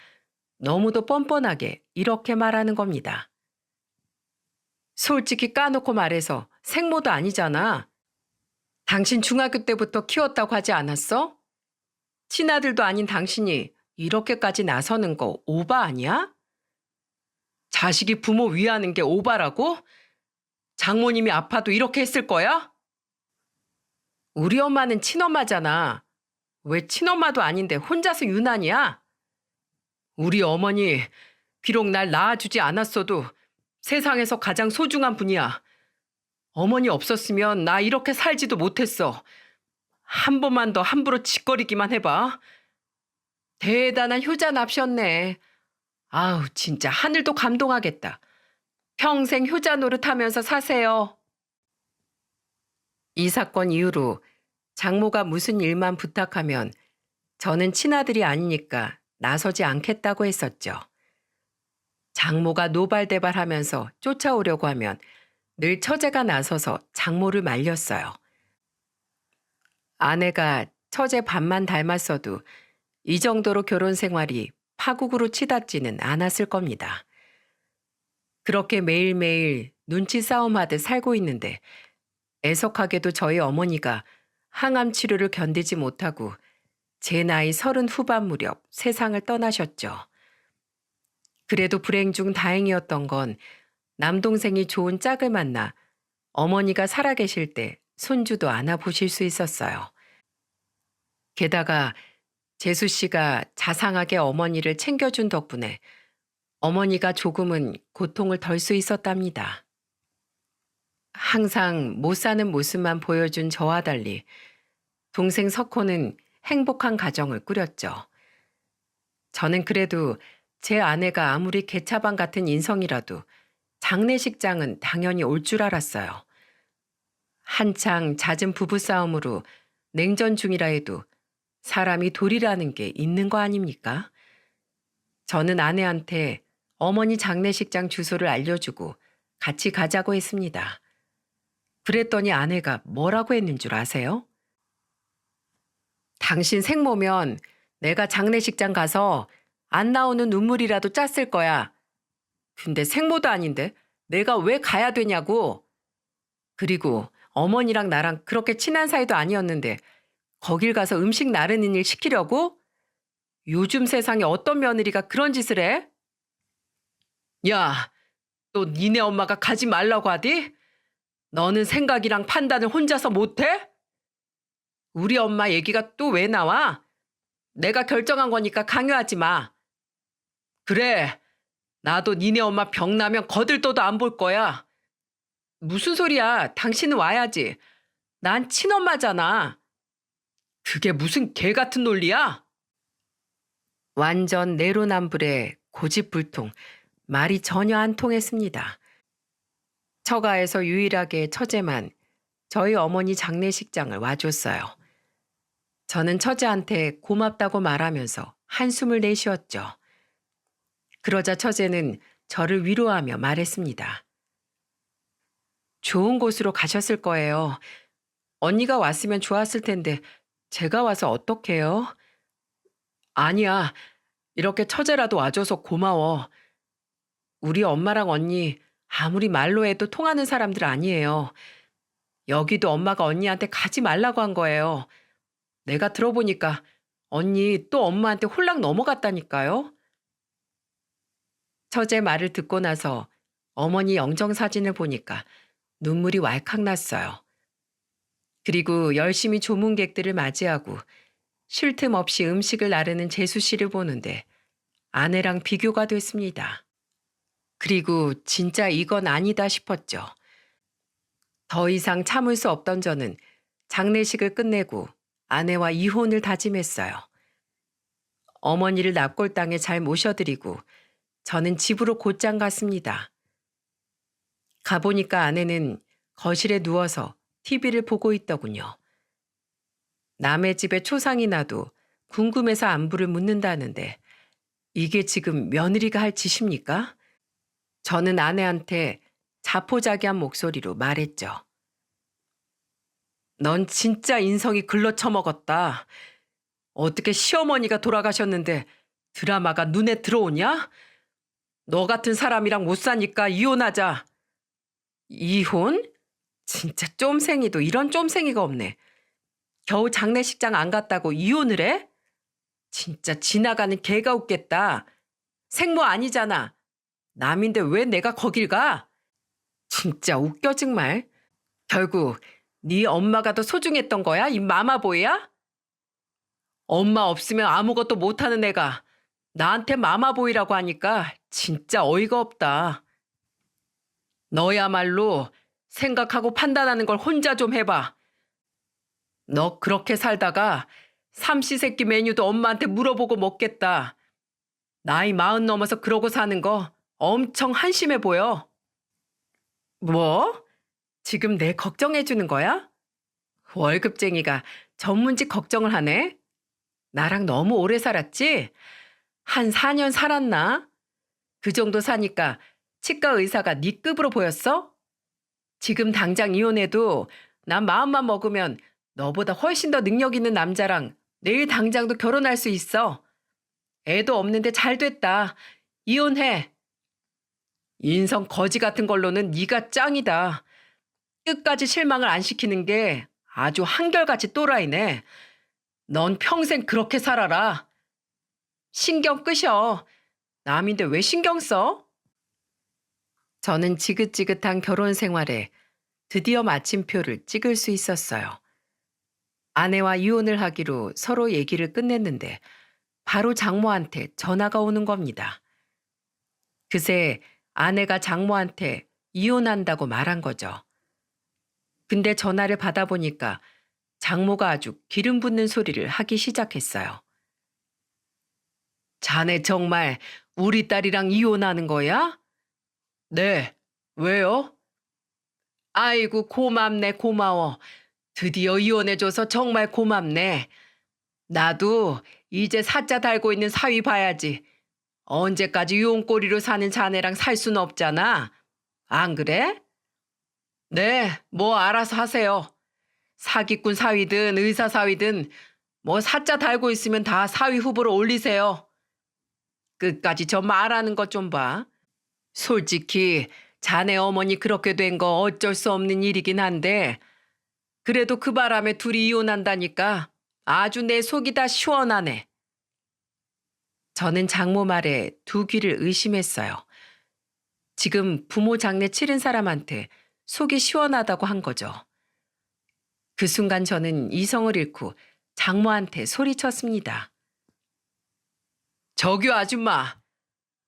Speaker 1: 너무도 뻔뻔하게 이렇게 말하는 겁니다. 솔직히 까놓고 말해서 생모도 아니잖아. 당신 중학교 때부터 키웠다고 하지 않았어? 친아들도 아닌 당신이 이렇게까지 나서는 거 오바 아니야? 자식이 부모 위하는 게 오바라고? 장모님이 아파도 이렇게 했을 거야? 우리 엄마는 친엄마잖아. 왜 친엄마도 아닌데 혼자서 유난이야? 우리 어머니 비록 날 낳아주지 않았어도 세상에서 가장 소중한 분이야. 어머니 없었으면 나 이렇게 살지도 못했어. 한 번만 더 함부로 짓거리기만 해봐. 대단한 효자 납셨네. 아우 진짜 하늘도 감동하겠다. 평생 효자 노릇하면서 사세요. 이 사건 이후로 장모가 무슨 일만 부탁하면 저는 친아들이 아니니까 나서지 않겠다고 했었죠. 장모가 노발대발하면서 쫓아오려고 하면 늘 처제가 나서서 장모를 말렸어요. 아내가 처제 밥만 닮았어도 이 정도로 결혼 생활이 파국으로 치닫지는 않았을 겁니다. 그렇게 매일매일 눈치 싸움하듯 살고 있는데 애석하게도 저희 어머니가 항암 치료를 견디지 못하고 제 나이 30 후반 무렵 세상을 떠나셨죠. 그래도 불행 중 다행이었던 건 남동생이 좋은 짝을 만나 어머니가 살아계실 때 손주도 안아보실 수 있었어요. 게다가 재수 씨가 자상하게 어머니를 챙겨준 덕분에 어머니가 조금은 고통을 덜 수 있었답니다. 항상 못 사는 모습만 보여준 저와 달리 동생 석호는 행복한 가정을 꾸렸죠. 저는 그래도 제 아내가 아무리 개차반 같은 인성이라도 장례식장은 당연히 올 줄 알았어요. 한창 잦은 부부싸움으로 냉전 중이라 해도 사람이 도리라는 게 있는 거 아닙니까? 저는 아내한테 어머니 장례식장 주소를 알려주고 같이 가자고 했습니다. 그랬더니 아내가 뭐라고 했는 줄 아세요? 당신 생모면 내가 장례식장 가서 안 나오는 눈물이라도 짰을 거야. 근데 생모도 아닌데 내가 왜 가야 되냐고. 그리고 어머니랑 나랑 그렇게 친한 사이도 아니었는데 거길 가서 음식 나르는 일 시키려고? 요즘 세상에 어떤 며느리가 그런 짓을 해? 야, 또 니네 엄마가 가지 말라고 하디? 너는 생각이랑 판단을 혼자서 못해? 우리 엄마 얘기가 또 왜 나와? 내가 결정한 거니까 강요하지 마. 그래, 나도 니네 엄마 병 나면 거들떠도 안 볼 거야. 무슨 소리야? 당신은 와야지. 난 친엄마잖아. 그게 무슨 개 같은 논리야? 완전 내로남불의 고집불통, 말이 전혀 안 통했습니다. 처가에서 유일하게 처제만 저희 어머니 장례식장을 와줬어요. 저는 처제한테 고맙다고 말하면서 한숨을 내쉬었죠. 그러자 처제는 저를 위로하며 말했습니다. 좋은 곳으로 가셨을 거예요. 언니가 왔으면 좋았을 텐데 제가 와서 어떡해요? 아니야. 이렇게 처제라도 와줘서 고마워. 우리 엄마랑 언니 아무리 말로 해도 통하는 사람들 아니에요. 여기도 엄마가 언니한테 가지 말라고 한 거예요. 내가 들어보니까 언니 또 엄마한테 홀랑 넘어갔다니까요. 처제 말을 듣고 나서 어머니 영정사진을 보니까 눈물이 왈칵 났어요. 그리고 열심히 조문객들을 맞이하고 쉴 틈 없이 음식을 나르는 재수 씨를 보는데 아내랑 비교가 됐습니다. 그리고 진짜 이건 아니다 싶었죠. 더 이상 참을 수 없던 저는 장례식을 끝내고 아내와 이혼을 다짐했어요. 어머니를 납골당에 잘 모셔드리고 저는 집으로 곧장 갔습니다. 가보니까 아내는 거실에 누워서 TV를 보고 있더군요. 남의 집에 초상이 나도 궁금해서 안부를 묻는다는데 이게 지금 며느리가 할 짓입니까? 저는 아내한테 자포자기한 목소리로 말했죠. 넌 진짜 인성이 글러 처먹었다. 어떻게 시어머니가 돌아가셨는데 드라마가 눈에 들어오냐? 너 같은 사람이랑 못 사니까 이혼하자. 이혼? 진짜 쫌생이도 이런 쫌생이가 없네. 겨우 장례식장 안 갔다고 이혼을 해? 진짜 지나가는 개가 웃겠다. 생모 아니잖아. 남인데 왜 내가 거길 가? 진짜 웃겨 정말. 결국 네 엄마가 더 소중했던 거야? 이 마마보이야? 엄마 없으면 아무것도 못하는 애가 나한테 마마보이라고 하니까 진짜 어이가 없다. 너야말로 생각하고 판단하는 걸 혼자 좀 해봐. 너 그렇게 살다가 삼시세끼 메뉴도 엄마한테 물어보고 먹겠다. 나이 40 넘어서 그러고 사는 거 엄청 한심해 보여. 뭐? 지금 내 걱정해 주는 거야? 월급쟁이가 전문직 걱정을 하네? 나랑 너무 오래 살았지? 한 4년 살았나? 그 정도 사니까 치과 의사가 네 급으로 보였어? 지금 당장 이혼해도 난 마음만 먹으면 너보다 훨씬 더 능력 있는 남자랑 내일 당장도 결혼할 수 있어. 애도 없는데 잘 됐다. 이혼해. 인성 거지 같은 걸로는 네가 짱이다. 끝까지 실망을 안 시키는 게 아주 한결같이 또라이네. 넌 평생 그렇게 살아라. 신경 끄셔. 남인데 왜 신경 써? 저는 지긋지긋한 결혼 생활에 드디어 마침표를 찍을 수 있었어요. 아내와 이혼을 하기로 서로 얘기를 끝냈는데 바로 장모한테 전화가 오는 겁니다. 그새 아내가 장모한테 이혼한다고 말한 거죠. 근데 전화를 받아보니까 장모가 아주 기름 붓는 소리를 하기 시작했어요. 자네 정말 우리 딸이랑 이혼하는 거야? 네. 왜요? 아이고, 고맙네, 고마워. 드디어 이혼해줘서 정말 고맙네. 나도 이제 사자 달고 있는 사위 봐야지. 언제까지 이혼꼬리로 사는 자네랑 살 수는 없잖아. 안 그래? 네, 뭐 알아서 하세요. 사기꾼 사위든 의사 사위든 뭐 사자 달고 있으면 다 사위 후보로 올리세요. 끝까지 저 말하는 것 좀 봐. 솔직히 자네 어머니 그렇게 된 거 어쩔 수 없는 일이긴 한데 그래도 그 바람에 둘이 이혼한다니까 아주 내 속이 다 시원하네. 저는 장모 말에 두 귀를 의심했어요. 지금 부모 장례 치른 사람한테 속이 시원하다고 한 거죠. 그 순간 저는 이성을 잃고 장모한테 소리쳤습니다. 저기요 아줌마.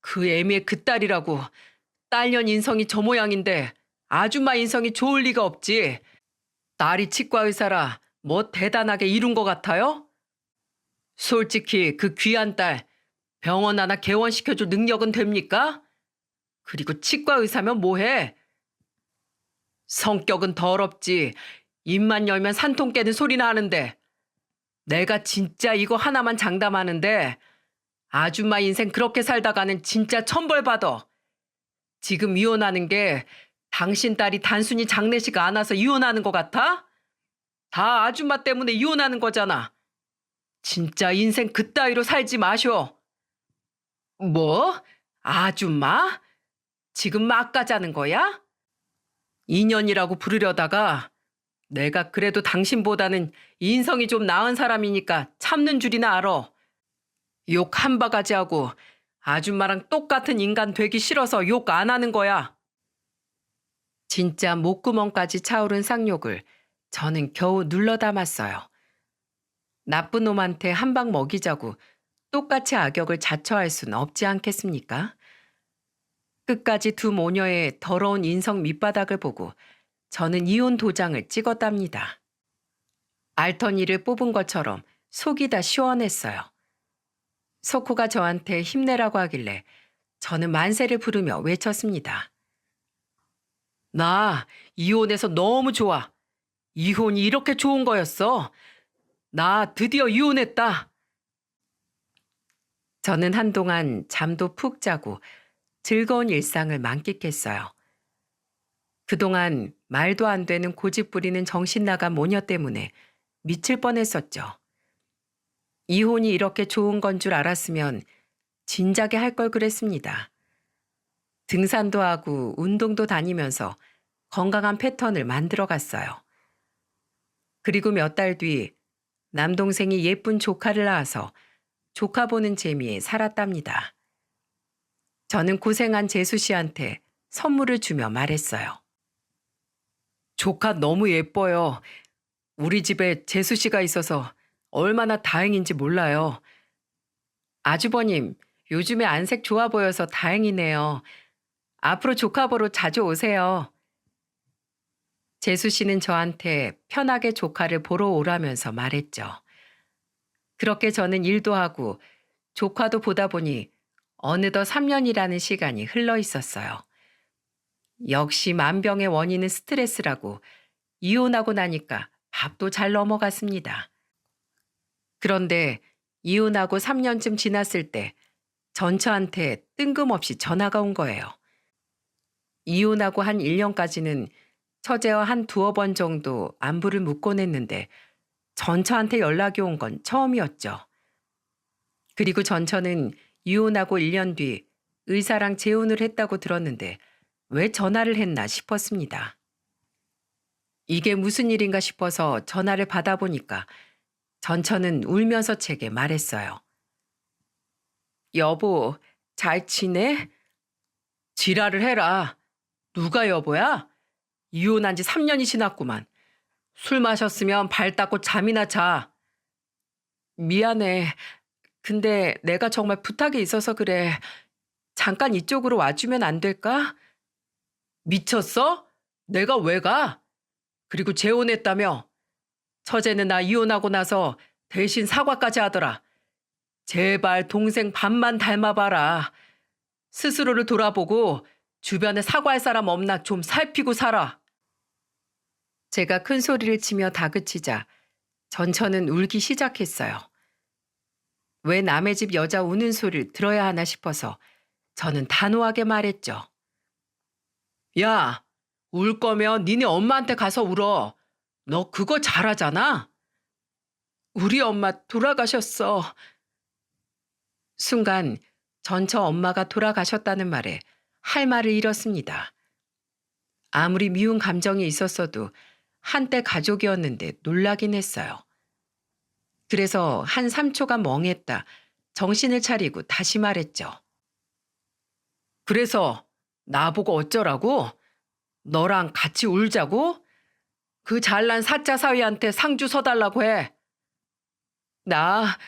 Speaker 1: 그 애미의 그 딸이라고. 딸년 인성이 저 모양인데 아줌마 인성이 좋을 리가 없지. 딸이 치과 의사라 뭐 대단하게 이룬 것 같아요? 솔직히 그 귀한 딸 병원 하나 개원시켜줄 능력은 됩니까? 그리고 치과 의사면 뭐해? 성격은 더럽지. 입만 열면 산통 깨는 소리나 하는데. 내가 진짜 이거 하나만 장담하는데 아줌마 인생 그렇게 살다가는 진짜 천벌받아. 지금 이혼하는 게 당신 딸이 단순히 장례식 안 와서 이혼하는 것 같아? 다 아줌마 때문에 이혼하는 거잖아. 진짜 인생 그따위로 살지 마쇼. 뭐? 아줌마? 지금 막 가자는 거야? 인연이라고 부르려다가 내가 그래도 당신보다는 인성이 좀 나은 사람이니까 참는 줄이나 알아. 욕 한 바가지 하고 아줌마랑 똑같은 인간 되기 싫어서 욕 안 하는 거야. 진짜 목구멍까지 차오른 쌍욕을 저는 겨우 눌러 담았어요. 나쁜 놈한테 한 방 먹이자고 똑같이 악역을 자처할 순 없지 않겠습니까? 끝까지 두 모녀의 더러운 인성 밑바닥을 보고 저는 이혼 도장을 찍었답니다. 알턴이를 뽑은 것처럼 속이 다 시원했어요. 석호가 저한테 힘내라고 하길래 저는 만세를 부르며 외쳤습니다. 나 이혼해서 너무 좋아. 이혼이 이렇게 좋은 거였어. 나 드디어 이혼했다. 저는 한동안 잠도 푹 자고 즐거운 일상을 만끽했어요. 그동안 말도 안 되는 고집 부리는 정신 나간 모녀 때문에 미칠 뻔했었죠. 이혼이 이렇게 좋은 건 줄 알았으면 진작에 할 걸 그랬습니다. 등산도 하고 운동도 다니면서 건강한 패턴을 만들어 갔어요. 그리고 몇 달 뒤 남동생이 예쁜 조카를 낳아서 조카 보는 재미에 살았답니다. 저는 고생한 재수 씨한테 선물을 주며 말했어요. 조카 너무 예뻐요. 우리 집에 재수 씨가 있어서 얼마나 다행인지 몰라요. 아주버님, 요즘에 안색 좋아 보여서 다행이네요. 앞으로 조카 보러 자주 오세요. 재수 씨는 저한테 편하게 조카를 보러 오라면서 말했죠. 그렇게 저는 일도 하고 조카도 보다 보니 어느덧 3년이라는 시간이 흘러 있었어요. 역시 만병의 원인은 스트레스라고 이혼하고 나니까 밥도 잘 넘어갔습니다. 그런데 이혼하고 3년쯤 지났을 때 전처한테 뜬금없이 전화가 온 거예요. 이혼하고 한 1년까지는 처제와 한 두어 번 정도 안부를 묻곤 했는데 전처한테 연락이 온 건 처음이었죠. 그리고 전처는 이혼하고 1년 뒤 의사랑 재혼을 했다고 들었는데 왜 전화를 했나 싶었습니다. 이게 무슨 일인가 싶어서 전화를 받아보니까 전처는 울면서 제게 말했어요. 여보, 잘 지내? 지랄을 해라. 누가 여보야? 이혼한 지 3년이 지났구만. 술 마셨으면 발 닦고 잠이나 자. 미안해. 근데 내가 정말 부탁이 있어서 그래. 잠깐 이쪽으로 와주면 안 될까? 미쳤어? 내가 왜 가? 그리고 재혼했다며. 처제는 나 이혼하고 나서 대신 사과까지 하더라. 제발 동생 반만 닮아봐라. 스스로를 돌아보고 주변에 사과할 사람 없나 좀 살피고 살아. 제가 큰 소리를 치며 다그치자 전처는 울기 시작했어요. 왜 남의 집 여자 우는 소리를 들어야 하나 싶어서 저는 단호하게 말했죠. 야, 울 거면 니네 엄마한테 가서 울어. 너 그거 잘하잖아. 우리 엄마 돌아가셨어. 순간 전처 엄마가 돌아가셨다는 말에 할 말을 잃었습니다. 아무리 미운 감정이 있었어도 한때 가족이었는데 놀라긴 했어요. 그래서 한 3초가 멍했다 정신을 차리고 다시 말했죠. 그래서 나보고 어쩌라고? 너랑 같이 울자고? 그 잘난 사짜 사위한테 상주 서달라고 해. 나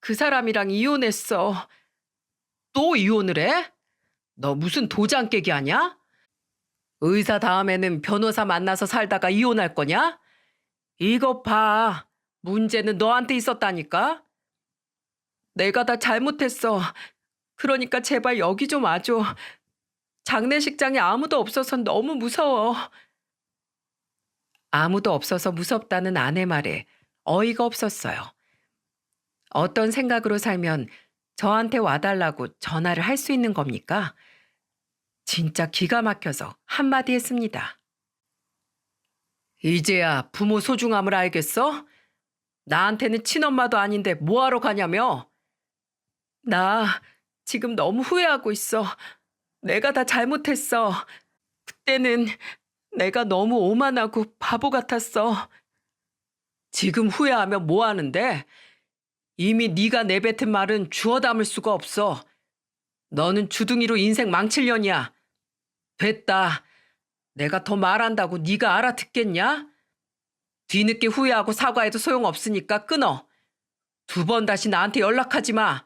Speaker 1: 그 사람이랑 이혼했어. 또 이혼을 해? 너 무슨 도장 깨기 하냐? 의사 다음에는 변호사 만나서 살다가 이혼할 거냐? 이것 봐. 문제는 너한테 있었다니까? 내가 다 잘못했어. 그러니까 제발 여기 좀 와줘. 장례식장에 아무도 없어서 너무 무서워. 아무도 없어서 무섭다는 아내 말에 어이가 없었어요. 어떤 생각으로 살면 저한테 와달라고 전화를 할 수 있는 겁니까? 진짜 기가 막혀서 한마디 했습니다. 이제야 부모 소중함을 알겠어? 나한테는 친엄마도 아닌데 뭐하러 가냐며? 나 지금 너무 후회하고 있어. 내가 다 잘못했어. 그때는 내가 너무 오만하고 바보 같았어. 지금 후회하면 뭐 하는데? 이미 네가 내뱉은 말은 주워 담을 수가 없어. 너는 주둥이로 인생 망칠 년이야. 됐다. 내가 더 말한다고 네가 알아듣겠냐? 뒤늦게 후회하고 사과해도 소용없으니까 끊어. 2번 다시 나한테 연락하지 마.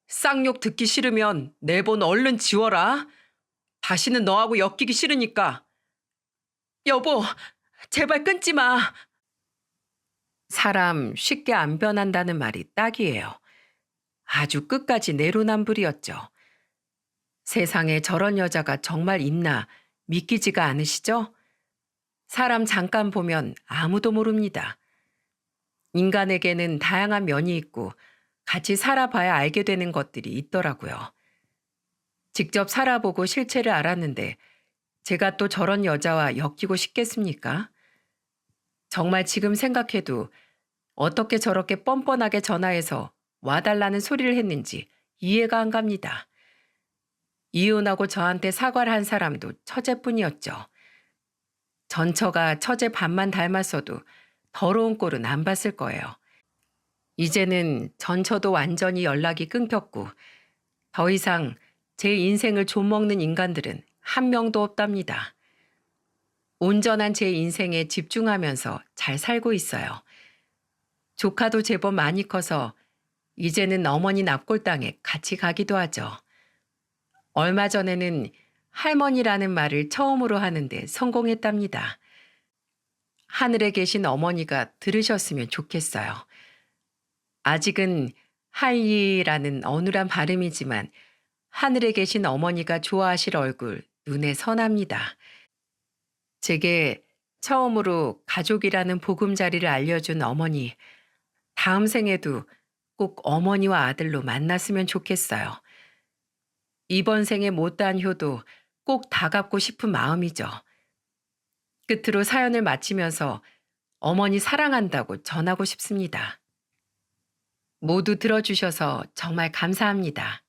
Speaker 1: 쌍욕 듣기 싫으면 내 번 얼른 지워라. 다시는 너하고 엮이기 싫으니까. 여보, 제발 끊지 마. 사람 쉽게 안 변한다는 말이 딱이에요. 아주 끝까지 내로남불이었죠. 세상에 저런 여자가 정말 있나 믿기지가 않으시죠? 사람 잠깐 보면 아무도 모릅니다. 인간에게는 다양한 면이 있고 같이 살아봐야 알게 되는 것들이 있더라고요. 직접 살아보고 실체를 알았는데 제가 또 저런 여자와 엮이고 싶겠습니까? 정말 지금 생각해도 어떻게 저렇게 뻔뻔하게 전화해서 와달라는 소리를 했는지 이해가 안 갑니다. 이혼하고 저한테 사과를 한 사람도 처제뿐이었죠. 전처가 처제 반만 닮았어도 더러운 꼴은 안 봤을 거예요. 이제는 전처도 완전히 연락이 끊겼고 더 이상 제 인생을 좀먹는 인간들은 한 명도 없답니다. 온전한 제 인생에 집중하면서 잘 살고 있어요. 조카도 제법 많이 커서 이제는 어머니 납골당에 같이 가기도 하죠. 얼마 전에는 할머니라는 말을 처음으로 하는데 성공했답니다. 하늘에 계신 어머니가 들으셨으면 좋겠어요. 아직은 할리라는 어눌한 발음이지만 하늘에 계신 어머니가 좋아하실 얼굴 눈에 선합니다. 제게 처음으로 가족이라는 보금자리를 알려준 어머니, 다음 생에도 꼭 어머니와 아들로 만났으면 좋겠어요. 이번 생에 못다한 효도 꼭 다 갚고 싶은 마음이죠. 끝으로 사연을 마치면서 어머니 사랑한다고 전하고 싶습니다. 모두 들어주셔서 정말 감사합니다.